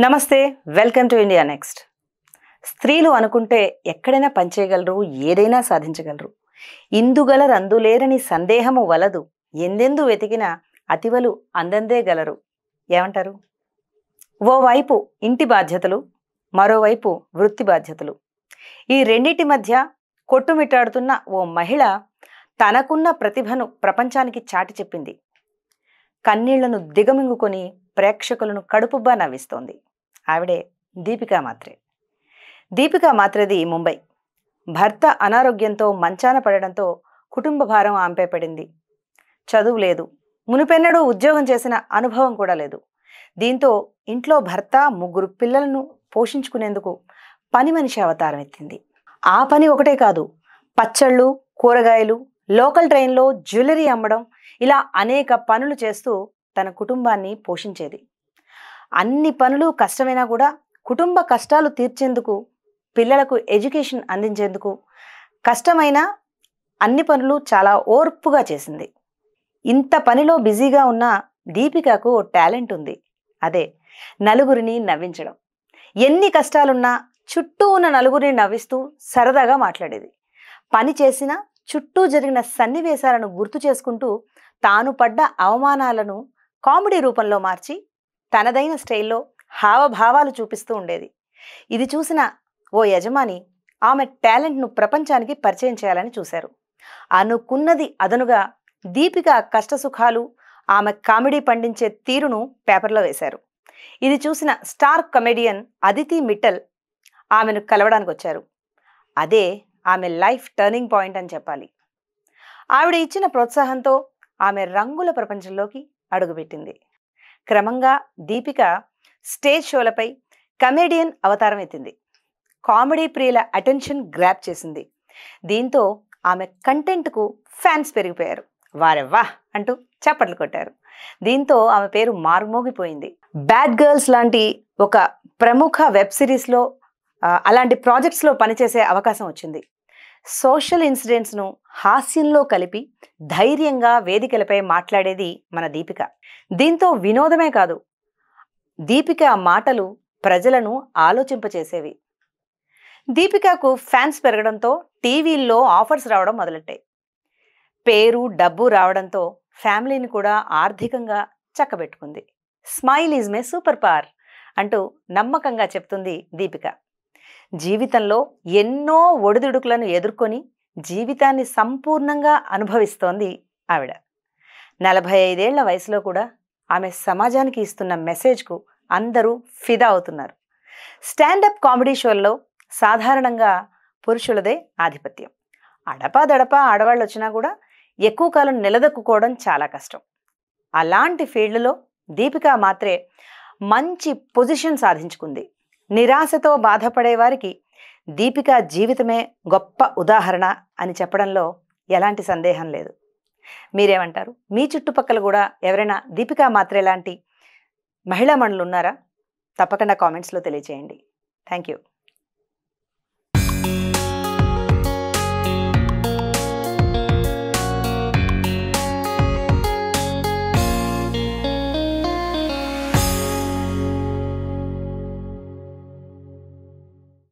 నమస్తే welcome to India next. స్త్రీలు అనుకుంటే ఎక్కడైనా పనిచేయగలరు, ఏదైనా సాధించగలరు. ఇందుగలరు అందులేరని సందేహము వలదు, ఎందెందు వెతికినా అతివలు అందందే గలరు. ఏమంటారు? ఓవైపు ఇంటి బాధ్యతలు, మరోవైపు వృత్తి బాధ్యతలు. ఈ రెండిటి మధ్య కొట్టుమిట్టాడుతున్న ఓ మహిళ తనకున్న ప్రతిభను ప్రపంచానికి చాటి చెప్పింది. కన్నీళ్లను దిగమింగుకొని ప్రేక్షకులను కడుపుబ్బా నవ్విస్తోంది. ఆవిడే దీపికా మాత్రే. దీపికా మాత్రేది ముంబై. భర్త అనారోగ్యంతో మంచాన పడడంతో కుటుంబ భారం ఆమెపై పడింది. చదువు లేదు, మునిపెన్నడూ ఉద్యోగం చేసిన అనుభవం కూడా లేదు. దీంతో ఇంట్లో భర్త, 3 పిల్లలను పోషించుకునేందుకు పని మనిషి అవతారం ఎత్తింది. ఆ పని ఒకటే కాదు, పచ్చళ్ళు, కూరగాయలు, లోకల్ ట్రైన్లో జ్యువెలరీ అమ్మడం, ఇలా అనేక పనులు చేస్తూ తన కుటుంబాన్ని పోషించేది. అన్ని పనులు కష్టమైనా కూడా కుటుంబ కష్టాలు తీర్చేందుకు, పిల్లలకు ఎడ్యుకేషన్ అందించేందుకు కష్టమైన అన్ని పనులు చాలా ఓర్పుగా చేసింది. ఇంత పనిలో బిజీగా ఉన్న దీపికకు ఓ టాలెంట్ ఉంది. అదే నలుగురిని నవ్వించడం. ఎన్ని కష్టాలున్నా చుట్టూ ఉన్న నలుగురిని నవ్విస్తూ సరదాగా మాట్లాడేది. పని చేసినా చుట్టూ జరిగిన సన్నివేశాలను గుర్తు చేసుకుంటూ తాను పడ్డ అవమానాలను కామెడీ రూపంలో మార్చి తనదైన స్టైల్లో హావభావాలు చూపిస్తూ ఉండేది. ఇది చూసిన ఓ యజమాని ఆమె టాలెంట్ను ప్రపంచానికి పరిచయం చేయాలని చూశారు. అనుకున్నది అదనుగా దీపిక కష్టసుఖాలు, ఆమె కామెడీ పండించే తీరును పేపర్లో వేశారు. ఇది చూసిన స్టార్ కమెడియన్ అదితి మిట్టల్ ఆమెను కలవడానికి వచ్చారు. అదే ఆమె లైఫ్ టర్నింగ్ పాయింట్ అని చెప్పాలి. ఆవిడ ఇచ్చిన ప్రోత్సాహంతో ఆమె రంగుల ప్రపంచంలోకి అడుగుపెట్టింది. క్రమంగా దీపిక స్టేజ్ షోలపై కమెడియన్ అవతారం ఎత్తింది. కామెడీ ప్రియుల అటెన్షన్ గ్రాప్ చేసింది. దీంతో ఆమె కంటెంట్కు ఫ్యాన్స్ పెరిగిపోయారు. వారెవ్వా అంటూ చప్పట్లు కొట్టారు. దీంతో ఆమె పేరు మారుమోగిపోయింది. బ్యాడ్ గర్ల్స్ లాంటి ఒక ప్రముఖ వెబ్ సిరీస్లో అలాంటి ప్రాజెక్ట్స్లో పనిచేసే అవకాశం వచ్చింది. సోషల్ ఇన్సిడెంట్స్ను హాస్యంలో కలిపి ధైర్యంగా వేదికలపై మాట్లాడేది మన దీపిక. దీంతో వినోదమే కాదు, దీపిక మాటలు ప్రజలను ఆలోచింపచేసేవి. దీపికకు ఫ్యాన్స్ పెరగడంతో టీవీల్లో ఆఫర్స్ రావడం మొదలెట్టాయి. పేరు, డబ్బు రావడంతో ఫ్యామిలీని కూడా ఆర్థికంగా చక్కబెట్టుకుంది. Smile is my super power అంటూ నమ్మకంగా చెప్తుంది దీపిక. జీవితంలో ఎన్నో ఒడిదుడుకులను ఎదుర్కొని జీవితాన్ని సంపూర్ణంగా అనుభవిస్తోంది ఆవిడ. 45 ఏళ్ల వయసులో కూడా ఆమె సమాజానికి ఇస్తున్న మెసేజ్కు అందరూ ఫిదా అవుతున్నారు. స్టాండప్ కామెడీ షోల్లో సాధారణంగా పురుషులదే ఆధిపత్యం. అడపాదడపా ఆడవాళ్ళు వచ్చినా కూడా ఎక్కువ కాలం నిలదొక్కుకోవడం చాలా కష్టం. అలాంటి ఫీల్డ్లో దీపిక మాత్రే మంచి పొజిషన్ సాధించుకుంది. నిరాశతో బాధపడే వారికి దీపిక జీవితమే గొప్ప ఉదాహరణ అని చెప్పడంలో ఎలాంటి సందేహం లేదు. మీరేమంటారు? మీ చుట్టుపక్కల కూడా ఎవరైనా దీపికా మాత్రే లాంటి మహిళా మణులు ఉన్నారా? తప్పకుండా కామెంట్స్లో తెలియజేయండి. Thank you.